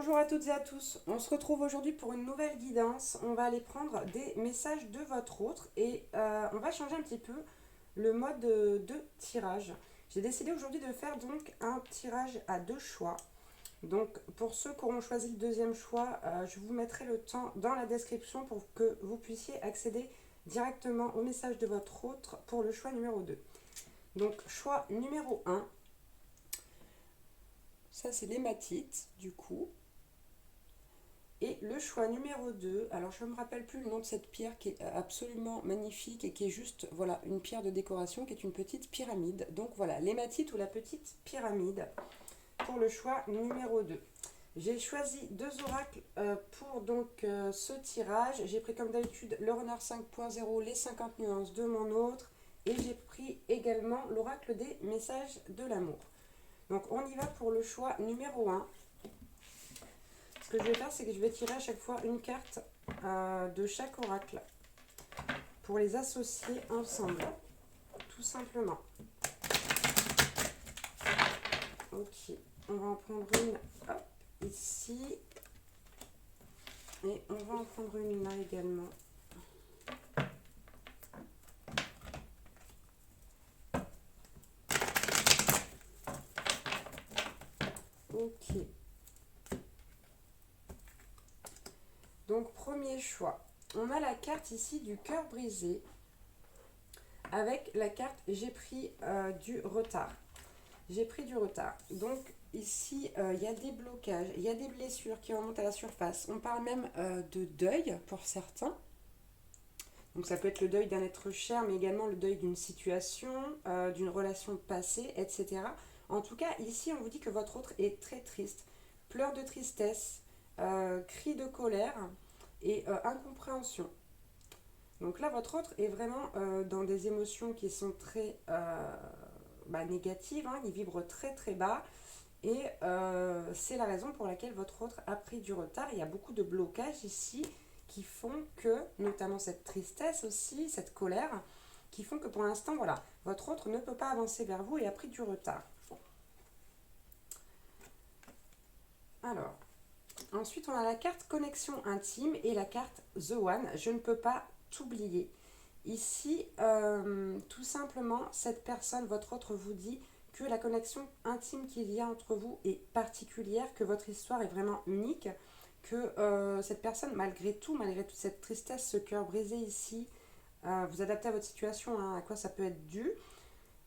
Bonjour à toutes et à tous, on se retrouve aujourd'hui pour une nouvelle guidance. On va aller prendre des messages de votre autre et on va changer un petit peu le mode de tirage. J'ai décidé aujourd'hui de faire donc un tirage à deux choix. Donc pour ceux qui auront choisi le deuxième choix, je vous mettrai le temps dans la description pour que vous puissiez accéder directement au message de votre autre pour le choix numéro 2. Donc choix numéro 1, ça c'est l'hématite du coup. Et le choix numéro 2, alors je ne me rappelle plus le nom de cette pierre qui est absolument magnifique et qui est juste voilà, une pierre de décoration qui est une petite pyramide. Donc voilà, l'hématite ou la petite pyramide pour le choix numéro 2. J'ai choisi deux oracles pour donc ce tirage. J'ai pris comme d'habitude le Renard 5.0, les 50 nuances de mon autre. Et j'ai pris également l'oracle des messages de l'amour. Donc on y va pour le choix numéro 1. Ce que je vais faire, c'est que je vais tirer à chaque fois une carte de chaque oracle pour les associer ensemble, tout simplement. Ok, on va en prendre une hop, ici et on va en prendre une là également. Ok. Donc premier choix, on a la carte ici du cœur brisé avec la carte j'ai pris du retard. J'ai pris du retard. Donc ici, il y a des blocages, il y a des blessures qui remontent à la surface. On parle même de deuil pour certains. Donc ça peut être le deuil d'un être cher, mais également le deuil d'une situation, d'une relation passée, etc. En tout cas, ici, on vous dit que votre autre est très triste. Pleurs de tristesse, cris de colère et incompréhension. Donc là, votre autre est vraiment dans des émotions qui sont très négatives. Hein, il vibre très très bas. Et c'est la raison pour laquelle votre autre a pris du retard. Il y a beaucoup de blocages ici qui font que, notamment cette tristesse aussi, cette colère, qui font que pour l'instant, voilà, votre autre ne peut pas avancer vers vous et a pris du retard. Alors, ensuite on a la carte connexion intime et la carte The One, je ne peux pas t'oublier. Ici, tout simplement, cette personne, votre autre vous dit que la connexion intime qu'il y a entre vous est particulière, que votre histoire est vraiment unique, que cette personne, malgré tout, malgré toute cette tristesse, ce cœur brisé ici, vous adaptez à votre situation, hein, à quoi ça peut être dû.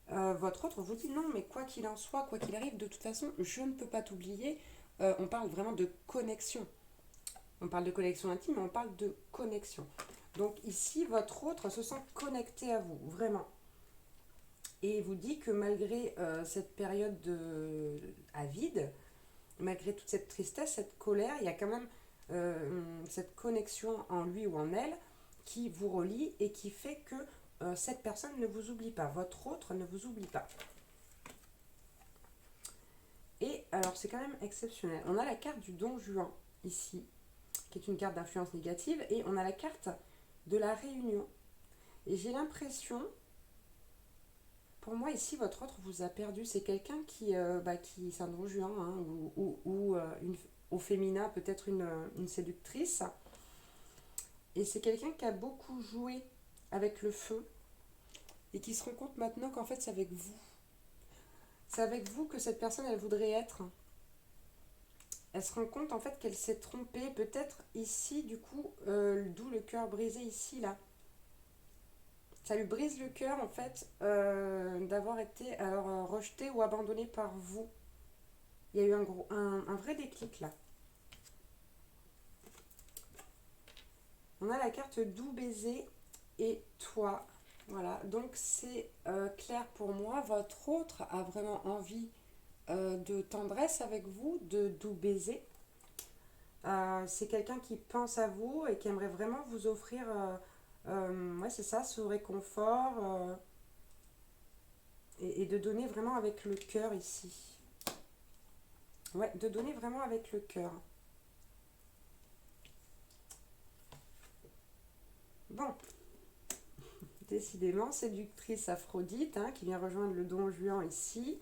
Votre autre vous dit non, mais quoi qu'il en soit, quoi qu'il arrive, de toute façon, je ne peux pas t'oublier. On parle vraiment de connexion. On parle de connexion intime, mais on parle de connexion. Donc ici, votre autre se sent connecté à vous, vraiment. Et il vous dit que malgré cette période à vide, malgré toute cette tristesse, cette colère, il y a quand même cette connexion en lui ou en elle qui vous relie et qui fait que cette personne ne vous oublie pas, votre autre ne vous oublie pas. Et alors c'est quand même exceptionnel. On a la carte du Don Juan ici, qui est une carte d'influence négative, et on a la carte de la réunion. Et j'ai l'impression, pour moi ici, votre autre vous a perdu. C'est quelqu'un qui c'est un Don Juan, hein, au féminin peut-être une séductrice. Et c'est quelqu'un qui a beaucoup joué avec le feu et qui se rend compte maintenant qu'en fait c'est avec vous. C'est avec vous que cette personne elle voudrait être. Elle se rend compte en fait qu'elle s'est trompée, peut-être ici du coup, d'où le cœur brisé ici là. Ça lui brise le cœur en fait d'avoir été alors rejeté ou abandonné par vous. Il y a eu un vrai déclic là. On a la carte doux baiser et toi. Voilà, donc c'est clair pour moi. Votre autre a vraiment envie de tendresse avec vous, de doux baiser. C'est quelqu'un qui pense à vous et qui aimerait vraiment vous offrir, ouais, c'est ça, ce réconfort et de donner vraiment avec le cœur ici. Ouais, de donner vraiment avec le cœur. Bon, décidément, séductrice Aphrodite, hein, qui vient rejoindre le Don Juan ici,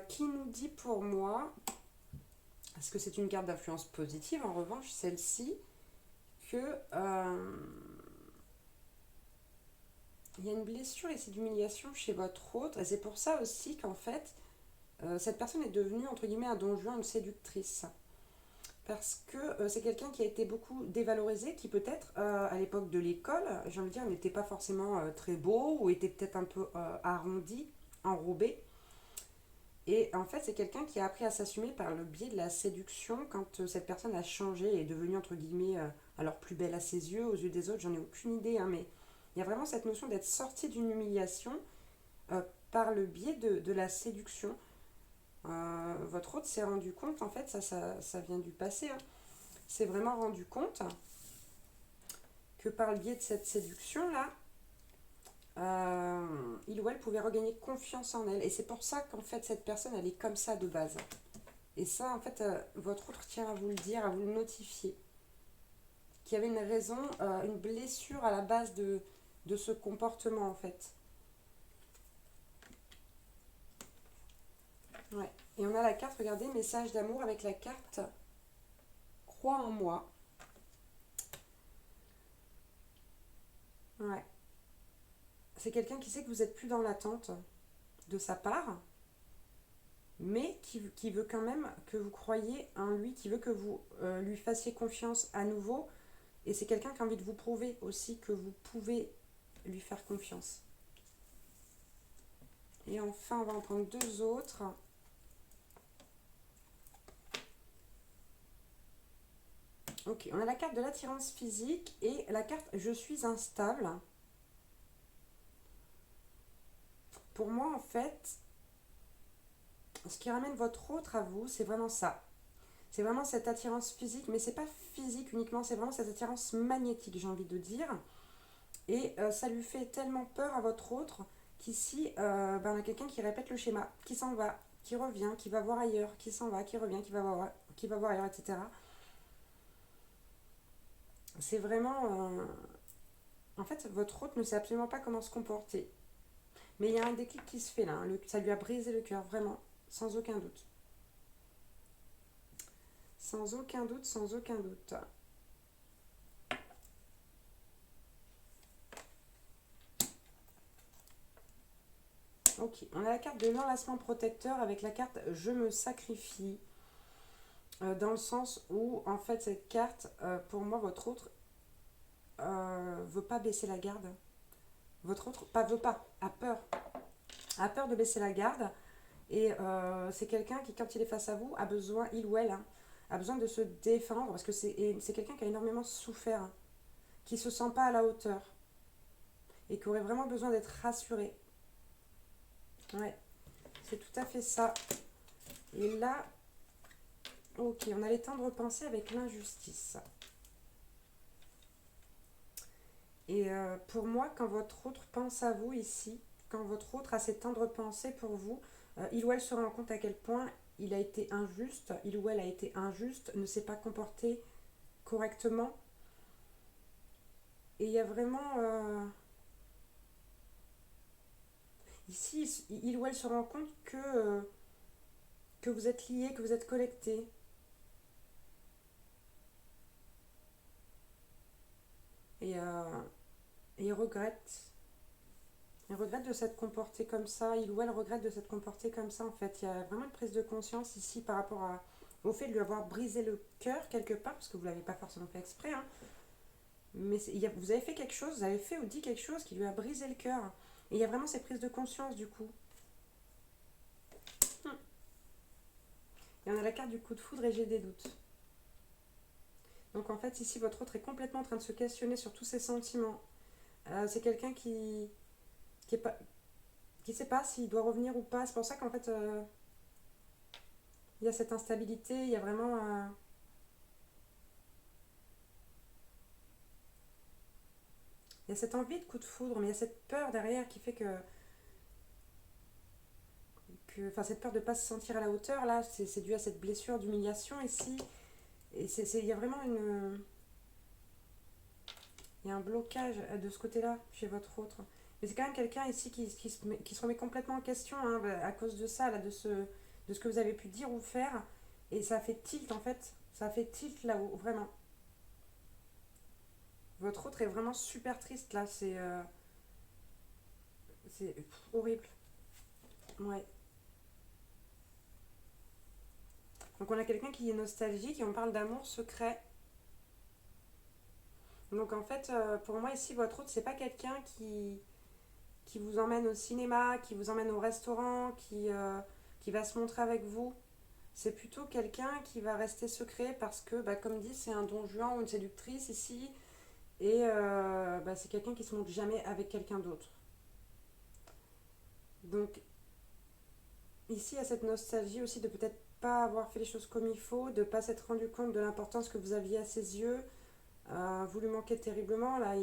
qui nous dit pour moi Parce que c'est une carte d'influence positive, en revanche, celle-ci, que il y a une blessure ici d'humiliation chez votre autre, et c'est pour ça aussi qu'en fait, cette personne est devenue, entre guillemets, un don Juan, une séductrice. Parce que c'est quelqu'un qui a été beaucoup dévalorisé, qui peut-être, à l'époque de l'école, j'ai envie de dire, n'était pas forcément très beau, ou était peut-être un peu arrondi, enrobé. Et en fait, c'est quelqu'un qui a appris à s'assumer par le biais de la séduction quand cette personne a changé et est devenue, entre guillemets, alors plus belle à ses yeux, aux yeux des autres, j'en ai aucune idée, hein, mais il y a vraiment cette notion d'être sorti d'une humiliation euh, par le biais de la séduction. Votre hôte s'est rendu compte, en fait, ça vient du passé, hein, s'est vraiment rendu compte que par le biais de cette séduction-là, il ou elle pouvait regagner confiance en elle. Et c'est pour ça qu'en fait, cette personne, elle est comme ça de base. Et ça, en fait, votre autre tient à vous le dire, à vous le notifier. Qu'il y avait une raison, une blessure à la base de ce comportement, en fait. Ouais. Et on a la carte, regardez, message d'amour avec la carte crois en moi. Ouais. C'est quelqu'un qui sait que vous n'êtes plus dans l'attente de sa part, mais qui veut quand même que vous croyiez en lui, qui veut que vous lui fassiez confiance à nouveau. Et c'est quelqu'un qui a envie de vous prouver aussi que vous pouvez lui faire confiance. Et enfin, on va en prendre deux autres. Ok, on a la carte de l'attirance physique et la carte je suis instable. Pour moi, en fait, ce qui ramène votre autre à vous, c'est vraiment ça. C'est vraiment cette attirance physique, mais c'est pas physique uniquement, c'est vraiment cette attirance magnétique, j'ai envie de dire. Et ça lui fait tellement peur à votre autre qu'ici, on a quelqu'un qui répète le schéma, qui s'en va, qui revient, qui va voir ailleurs, qui s'en va, qui revient, qui va voir ailleurs, etc. C'est vraiment... en fait, votre hôte ne sait absolument pas comment se comporter. Mais il y a un déclic qui se fait là, hein. Ça lui a brisé le cœur, vraiment, sans aucun doute. Sans aucun doute, sans aucun doute. Ok, on a la carte de l'enlacement protecteur avec la carte je me sacrifie. Dans le sens où, en fait, cette carte, pour moi, votre autre veut pas baisser la garde. Votre autre, pas veut pas, a peur. A peur de baisser la garde. Et c'est quelqu'un qui, quand il est face à vous, a besoin, il ou elle, hein, a besoin de se défendre. Parce que c'est quelqu'un qui a énormément souffert, hein, qui se sent pas à la hauteur. Et qui aurait vraiment besoin d'être rassuré. Ouais, c'est tout à fait ça. Et là, ok, on a les tendres pensées avec l'injustice. Et pour moi, quand votre autre pense à vous ici, quand votre autre a ces tendres pensées pour vous, il ou elle se rend compte à quel point il a été injuste, il ou elle a été injuste, ne s'est pas comporté correctement. Et il y a vraiment... ici, il ou elle se rend compte que vous êtes liés, que vous êtes connectés. Et, et il regrette. Il regrette de s'être comporté comme ça, il ou elle regrette de s'être comporté comme ça en fait. Il y a vraiment une prise de conscience ici par rapport au fait de lui avoir brisé le cœur quelque part, parce que vous ne l'avez pas forcément fait exprès, hein. Mais vous avez fait quelque chose, vous avez fait ou dit quelque chose qui lui a brisé le cœur. Et il y a vraiment cette prise de conscience du coup. Et on a la carte du coup de foudre et j'ai des doutes. Donc en fait ici votre autre est complètement en train de se questionner sur tous ses sentiments. C'est quelqu'un qui est pas, qui sait pas s'il doit revenir ou pas. C'est pour ça qu'en fait il y a cette instabilité, il y a vraiment il y a cette envie de coup de foudre, mais il y a cette peur derrière qui fait enfin, cette peur de ne pas se sentir à la hauteur, là, c'est dû à cette blessure d'humiliation ici. Et il y a vraiment il y a un blocage de ce côté-là chez votre autre. Mais c'est quand même quelqu'un ici qui se remet complètement en question, hein, à cause de ça, là, de ce que vous avez pu dire ou faire. Et ça fait tilt en fait. Ça fait tilt là-haut, vraiment. Votre autre est vraiment super triste là. C'est horrible. Ouais. Donc on a quelqu'un qui est nostalgique et on parle d'amour secret. Donc en fait, pour moi ici, votre autre, c'est pas quelqu'un qui vous emmène au cinéma, qui vous emmène au restaurant, qui va se montrer avec vous. C'est plutôt quelqu'un qui va rester secret parce que, bah, comme dit, c'est un don juan ou une séductrice ici. Et bah, c'est quelqu'un qui se montre jamais avec quelqu'un d'autre. Donc ici, il y a cette nostalgie aussi de peut-être pas avoir fait les choses comme il faut, de pas s'être rendu compte de l'importance que vous aviez à ses yeux. Vous lui manquez terriblement là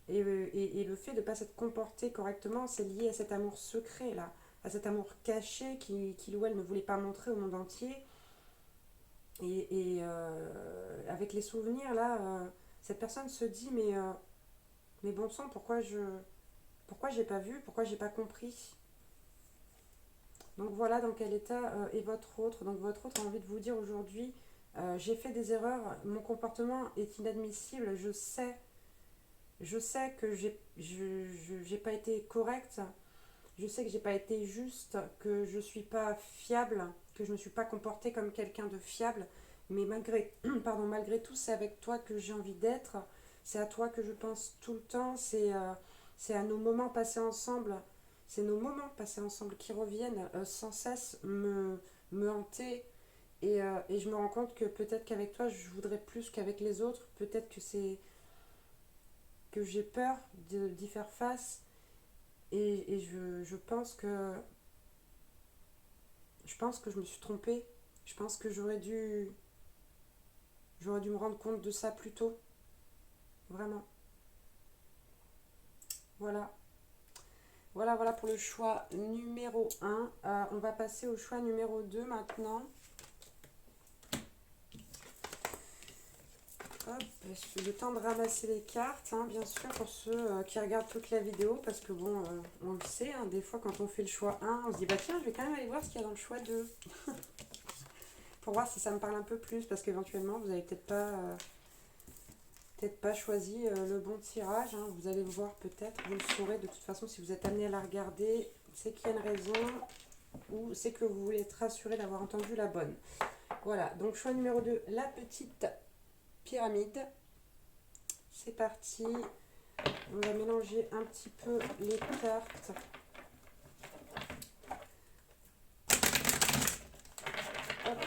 et le fait de ne pas s'être comporté correctement, c'est lié à cet amour secret là, à cet amour caché qu'il ou elle ne voulait pas montrer au monde entier. Avec les souvenirs là, cette personne se dit mais bon sang, pourquoi j'ai pas vu, pourquoi j'ai pas compris. Donc voilà dans quel état est votre autre. Donc votre autre a envie de vous dire aujourd'hui, j'ai fait des erreurs, mon comportement est inadmissible, je sais que j'ai pas été correcte, je sais que j'ai pas été juste, que je suis pas fiable, que je ne suis pas comportée comme quelqu'un de fiable, mais malgré tout, c'est avec toi que j'ai envie d'être, c'est à toi que je pense tout le temps, c'est à nos moments passés ensemble, c'est nos moments passés ensemble qui reviennent sans cesse me hanter. Et je me rends compte que peut-être qu'avec toi, je voudrais plus qu'avec les autres. Peut-être que j'ai peur d'y faire face. Et je pense que je me suis trompée. Je pense que j'aurais dû me rendre compte de ça plus tôt. Vraiment. Voilà. Voilà pour le choix numéro un. On va passer au choix numéro 2 maintenant. Hop, le temps de ramasser les cartes, hein, bien sûr, pour ceux qui regardent toute la vidéo, parce que bon, on le sait, hein, des fois quand on fait le choix 1, on se dit bah tiens, je vais quand même aller voir ce qu'il y a dans le choix 2. Pour voir si ça me parle un peu plus, parce qu'éventuellement vous n'avez peut-être pas choisi le bon tirage, hein. Vous allez le voir peut-être, vous le saurez de toute façon si vous êtes amené à la regarder, c'est qu'il y a une raison, ou c'est que vous voulez être rassuré d'avoir entendu la bonne. Voilà, donc choix numéro 2, la petite pyramide. C'est parti. On va mélanger un petit peu les cartes. Hop.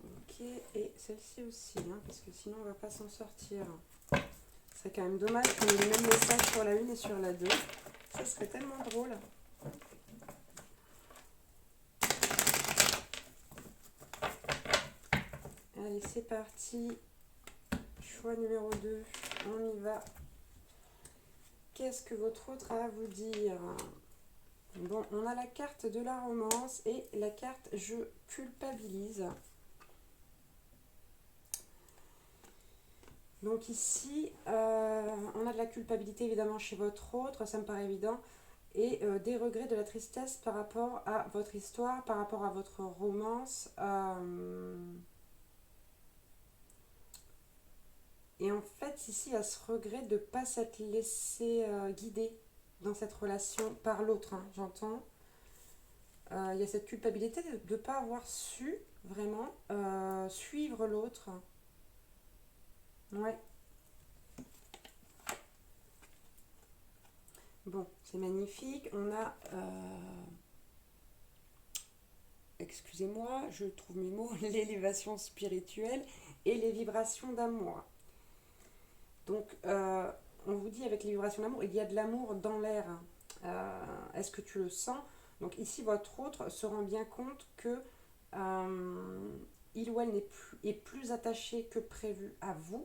Ok, et celle-ci aussi, hein, parce que sinon on va pas s'en sortir. C'est quand même dommage qu'on ait le même message sur la 1 et sur la 2. Ça serait tellement drôle. Allez, c'est parti. Choix numéro 2. On y va. Qu'est-ce que votre autre a à vous dire? Bon, on a la carte de la romance et la carte je culpabilise. Donc ici, on a de la culpabilité évidemment chez votre autre, ça me paraît évident, et des regrets, de la tristesse par rapport à votre histoire, par rapport à votre romance. Et en fait, ici, il y a ce regret de ne pas s'être laissé guider dans cette relation par l'autre, hein, j'entends. Il y a cette culpabilité de ne pas avoir su vraiment suivre l'autre. Ouais. Bon, c'est magnifique. On a excusez-moi, je trouve mes mots, l'élévation spirituelle et les vibrations d'amour. Donc, on vous dit avec les vibrations d'amour, il y a de l'amour dans l'air. Est-ce que tu le sens? Donc ici, votre autre se rend bien compte que il ou elle est plus attaché que prévu à vous.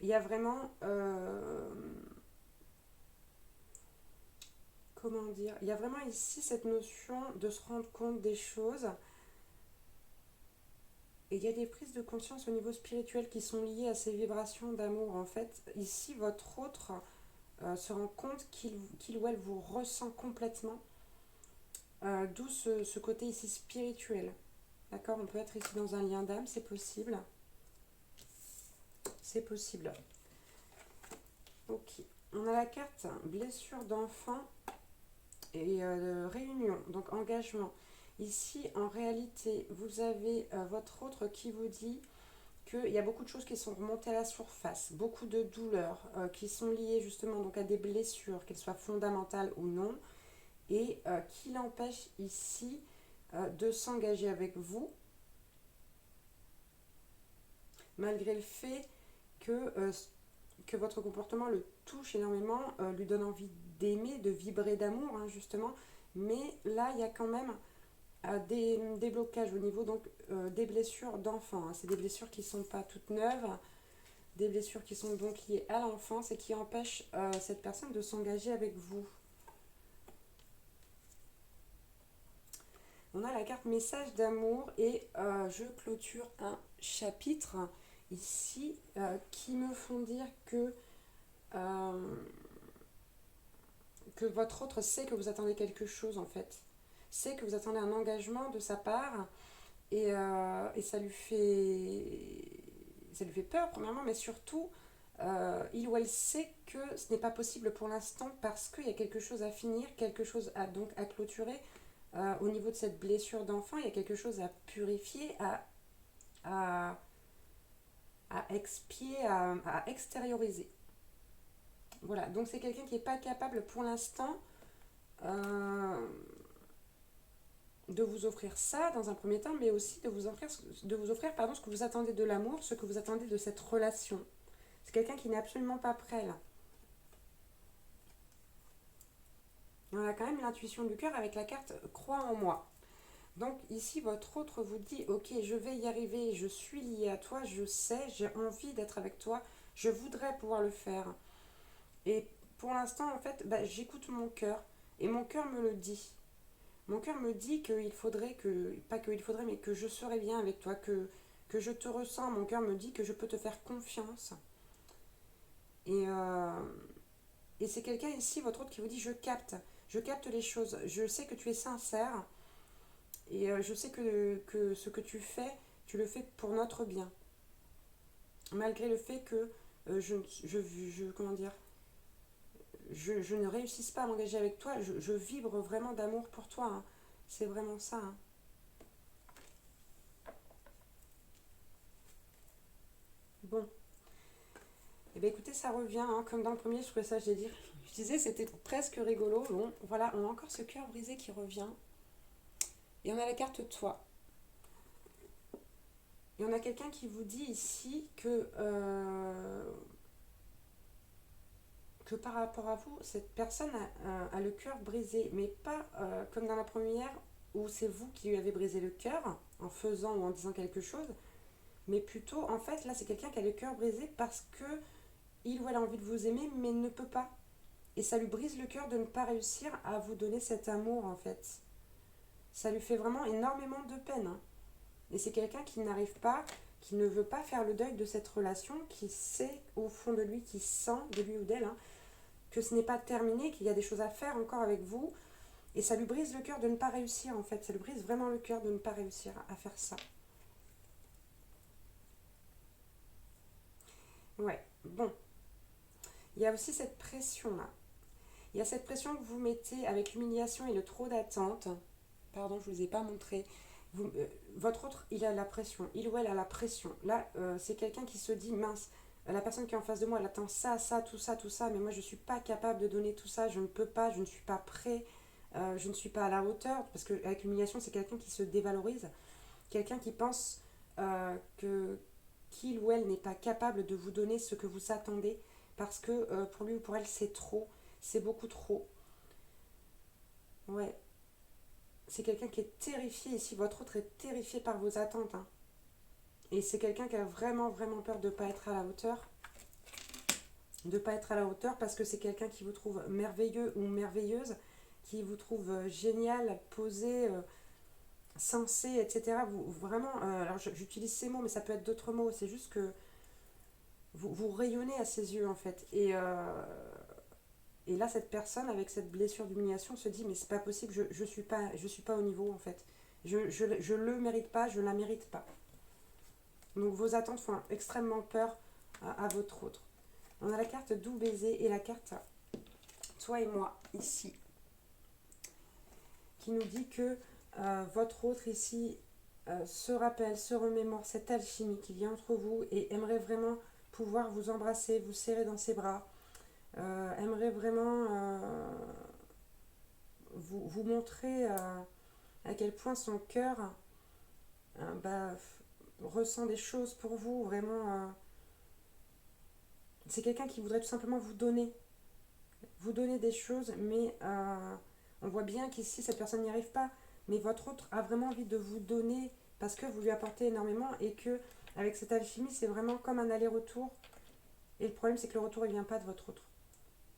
Il y a vraiment... comment dire? Il y a vraiment ici cette notion de se rendre compte des choses Et il y a des prises de conscience au niveau spirituel qui sont liées à ces vibrations d'amour. En fait, ici, votre autre se rend compte qu'il ou elle vous ressent complètement. D'où ce côté ici spirituel. D'accord? On peut être ici dans un lien d'âme, c'est possible. C'est possible. Ok. On a la carte blessure d'enfant et réunion, donc engagement. Ici, en réalité, vous avez votre autre qui vous dit qu'il y a beaucoup de choses qui sont remontées à la surface, beaucoup de douleurs qui sont liées justement donc à des blessures, qu'elles soient fondamentales ou non, et qui l'empêchent ici de s'engager avec vous, malgré le fait que votre comportement le touche énormément, lui donne envie d'aimer, de vibrer d'amour, hein, justement, mais là, il y a quand même des blocages au niveau donc des blessures d'enfant. Hein. C'est des blessures qui ne sont pas toutes neuves, des blessures qui sont donc liées à l'enfance et qui empêchent cette personne de s'engager avec vous. On a la carte message d'amour et je clôture un chapitre ici qui me font dire euh, que votre autre sait que vous attendez quelque chose en fait. Sait que vous attendez un engagement de sa part et ça lui fait peur premièrement, mais surtout il ou elle sait que ce n'est pas possible pour l'instant parce qu'il y a quelque chose à finir, quelque chose donc à clôturer au niveau de cette blessure d'enfant. Il y a quelque chose à purifier, à, à expier, à extérioriser. Voilà, donc c'est quelqu'un qui n'est pas capable pour l'instant euh, de vous offrir ça dans un premier temps, mais aussi de vous offrir pardon, ce que vous attendez de l'amour, ce que vous attendez de cette relation. C'est quelqu'un qui n'est absolument pas prêt là. On a quand même l'intuition du cœur avec la carte croix en moi. Donc ici, votre autre vous dit, ok, je vais y arriver, je suis lié à toi, je sais, j'ai envie d'être avec toi, je voudrais pouvoir le faire. Et pour l'instant, en fait, j'écoute mon cœur et mon cœur me le dit. Mon cœur me dit qu'il faudrait que, pas qu'il faudrait, mais que je serai bien avec toi, que je te ressens. Mon cœur me dit que je peux te faire confiance. Et, euh, et c'est quelqu'un ici, votre autre, qui vous dit je capte les choses, je sais que tu es sincère et je sais que ce que tu le fais pour notre bien. Malgré le fait que comment dire, je ne réussisse pas à m'engager avec toi, je vibre vraiment d'amour pour toi. Hein. C'est vraiment ça. Hein. Bon, et bien écoutez, ça revient, hein, comme dans le premier, je trouvais ça, je disais, c'était presque rigolo. Bon, voilà, on a encore ce cœur brisé qui revient. Et on a la carte toi. Et on a quelqu'un qui vous dit ici que par rapport à vous, cette personne a le cœur brisé, mais pas comme dans la première où c'est vous qui lui avez brisé le cœur en faisant ou en disant quelque chose, mais plutôt en fait là c'est quelqu'un qui a le cœur brisé parce que il ou elle a envie de vous aimer mais ne peut pas. Et ça lui brise le cœur de ne pas réussir à vous donner cet amour en fait. Ça lui fait vraiment énormément de peine. Hein. Et c'est quelqu'un qui n'arrive pas, qui ne veut pas faire le deuil de cette relation, qui sait au fond de lui, qui sent de lui ou d'elle, hein, que ce n'est pas terminé, qu'il y a des choses à faire encore avec vous. Et ça lui brise le cœur de ne pas réussir en fait. Ça lui brise vraiment le cœur de ne pas réussir à faire ça. Ouais, bon. Il y a aussi cette pression-là. Il y a cette pression que vous mettez avec l'humiliation et le trop d'attente. Pardon, je ne vous ai pas montré. Votre autre, il a la pression. Il ou elle a la pression. Là, c'est quelqu'un qui se dit, mince, la personne qui est en face de moi, elle attend ça, ça, tout ça, mais moi, je ne suis pas capable de donner tout ça, je ne peux pas, je ne suis pas prêt, je ne suis pas à la hauteur. Parce qu'avec l'humiliation, c'est quelqu'un qui se dévalorise. Quelqu'un qui pense que qu'il ou elle n'est pas capable de vous donner ce que vous attendez parce que pour lui ou pour elle c'est trop, c'est beaucoup trop. Ouais, c'est quelqu'un qui est terrifié ici, votre autre est terrifié par vos attentes. Hein. Et c'est quelqu'un qui a vraiment vraiment peur de ne pas être à la hauteur. De ne pas être à la hauteur parce que c'est quelqu'un qui vous trouve merveilleux ou merveilleuse, qui vous trouve génial, posé, sensé, etc. Vraiment, alors j'utilise ces mots, mais ça peut être d'autres mots. C'est juste que vous rayonnez à ses yeux, en fait. Et là, cette personne, avec cette blessure d'humiliation, se dit, mais c'est pas possible, je suis pas au niveau, en fait. Je le mérite pas, je la mérite pas. Donc vos attentes font extrêmement peur à votre autre. On a la carte doux baiser et la carte toi et moi, ici, qui nous dit que votre autre ici se rappelle, se remémore cette alchimie qui vient entre vous et aimerait vraiment pouvoir vous embrasser, vous serrer dans ses bras, aimerait vraiment vous montrer à quel point son cœur bah, ressent des choses pour vous, vraiment. C'est quelqu'un qui voudrait tout simplement vous donner des choses, mais on voit bien qu'ici cette personne n'y arrive pas. Mais votre autre a vraiment envie de vous donner parce que vous lui apportez énormément et que avec cette alchimie, c'est vraiment comme un aller-retour. Et le problème, c'est que le retour, il vient pas de votre autre.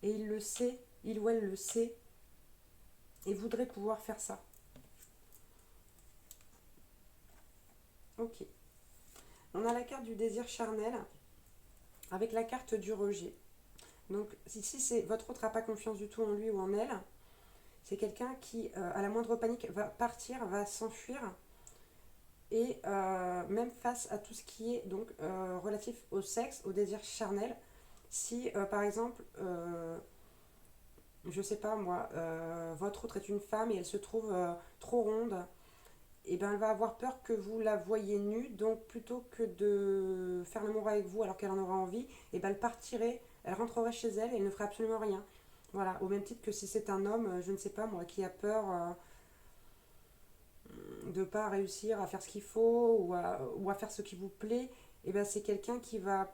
Et il le sait, il ou elle le sait, et voudrait pouvoir faire ça. Ok. On a la carte du désir charnel avec la carte du rejet. Donc ici, c'est votre autre n'a pas confiance du tout en lui ou en elle. C'est quelqu'un qui, à la moindre panique, va partir, va s'enfuir. Et même face à tout ce qui est donc relatif au sexe, au désir charnel, si par exemple, je sais pas moi, votre autre est une femme et elle se trouve trop ronde, et ben elle va avoir peur que vous la voyiez nue, donc plutôt que de faire l'amour avec vous alors qu'elle en aura envie, et ben elle partirait, elle rentrerait chez elle et elle ne ferait absolument rien. Voilà, au même titre que si c'est un homme, je ne sais pas moi, qui a peur de pas réussir à faire ce qu'il faut ou à faire ce qui vous plaît, et ben c'est quelqu'un qui va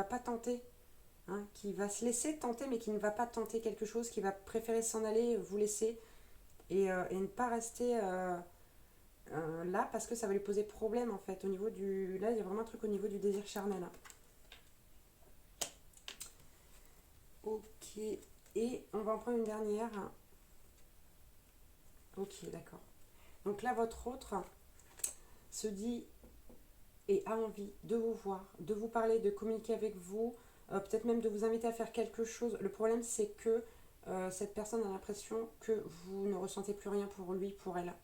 pas tenter, hein, qui va se laisser tenter mais qui ne va pas tenter quelque chose, qui va préférer s'en aller, vous laisser et ne pas rester là parce que ça va lui poser problème en fait au niveau du... Là il y a vraiment un truc au niveau du désir charnel. Ok, et on va en prendre une dernière. Ok, d'accord. Donc là votre autre se dit et a envie de vous voir, de vous parler, de communiquer avec vous, peut-être même de vous inviter à faire quelque chose. Le problème, c'est que cette personne a l'impression que vous ne ressentez plus rien pour lui, pour elle.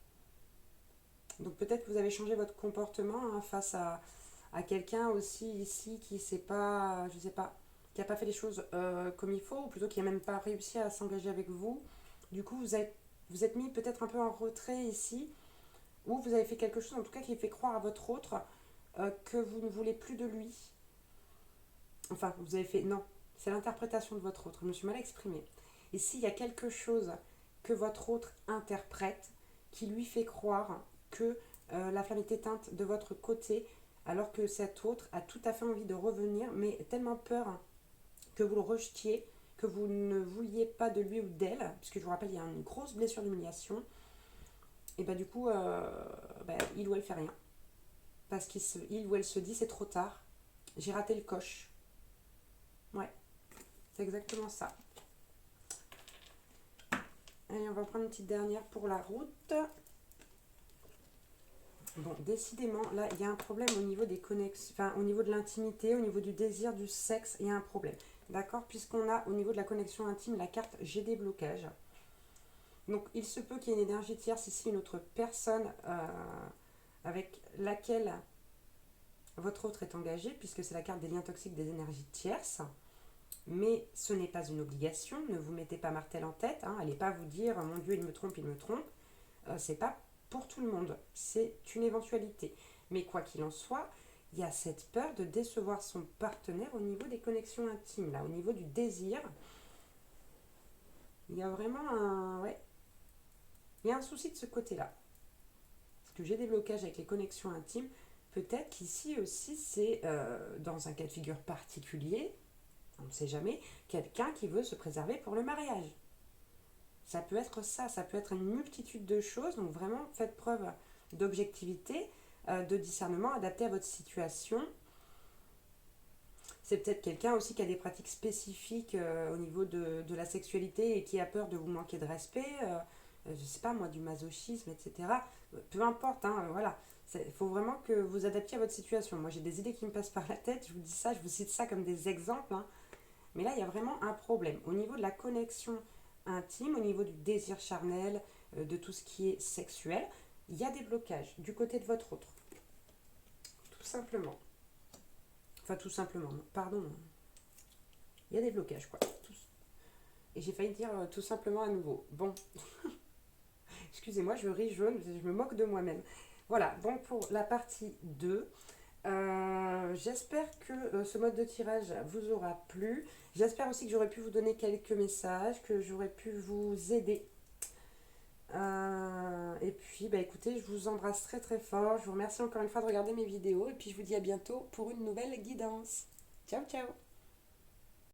Donc peut-être que vous avez changé votre comportement hein, face à quelqu'un aussi ici qui sait pas, je sais pas, qui n'a pas fait les choses comme il faut, ou plutôt qui n'a même pas réussi à s'engager avec vous. Du coup, vous êtes mis peut-être un peu en retrait ici, ou vous avez fait quelque chose en tout cas qui fait croire à votre autre que vous ne voulez plus de lui. Enfin, vous avez fait... Non, c'est l'interprétation de votre autre. Je me suis mal exprimée. Et s'il y a quelque chose que votre autre interprète qui lui fait croire que la flamme est éteinte de votre côté, alors que cet autre a tout à fait envie de revenir, mais tellement peur que vous le rejetiez, que vous ne vouliez pas de lui ou d'elle, puisque je vous rappelle, il y a une grosse blessure d'humiliation, et bah du coup, il ou elle fait rien. Parce qu'il ou elle se dit, c'est trop tard, j'ai raté le coche. Ouais, c'est exactement ça. Allez, on va prendre une petite dernière pour la route. Bon, décidément, là, il y a un problème au niveau des connexions, enfin, au niveau de l'intimité, au niveau du désir, du sexe, il y a un problème. D'accord? Puisqu'on a au niveau de la connexion intime la carte J'ai des blocages. Donc, il se peut qu'il y ait une énergie tierce ici, une autre personne avec laquelle votre autre est engagé, puisque c'est la carte des liens toxiques des énergies tierces. Mais ce n'est pas une obligation, ne vous mettez pas martel en tête, hein, allez pas vous dire mon Dieu il me trompe, il me trompe. C'est pas pour tout le monde, c'est une éventualité. Mais quoi qu'il en soit, il y a cette peur de décevoir son partenaire au niveau des connexions intimes, là, au niveau du désir. Il y a vraiment un. Ouais, il y a un souci de ce côté-là. Parce que j'ai des blocages avec les connexions intimes. Peut-être qu'ici aussi, c'est dans un cas de figure particulier, on ne sait jamais, quelqu'un qui veut se préserver pour le mariage. Ça peut être ça, ça peut être une multitude de choses. Donc vraiment, faites preuve d'objectivité, de discernement adapté à votre situation. C'est peut-être quelqu'un aussi qui a des pratiques spécifiques au niveau de la sexualité et qui a peur de vous manquer de respect. je sais pas moi, du masochisme, etc. Peu importe, hein, voilà. Il faut vraiment que vous adaptiez à votre situation. Moi, j'ai des idées qui me passent par la tête, je vous dis ça, je vous cite ça comme des exemples, hein. Mais là, il y a vraiment un problème. Au niveau de la connexion intime, au niveau du désir charnel, de tout ce qui est sexuel, il y a des blocages du côté de votre autre. Tout simplement. Enfin, tout simplement, non, pardon. Il y a des blocages, quoi. Et j'ai failli dire tout simplement à nouveau. Bon, excusez-moi, je ris jaune, je me moque de moi-même. Voilà, donc pour la partie 2, j'espère que ce mode de tirage vous aura plu. J'espère aussi que j'aurais pu vous donner quelques messages, que j'aurais pu vous aider. Et puis, bah, écoutez, je vous embrasse très très fort. Je vous remercie encore une fois de regarder mes vidéos. Et puis, je vous dis à bientôt pour une nouvelle guidance. Ciao, ciao!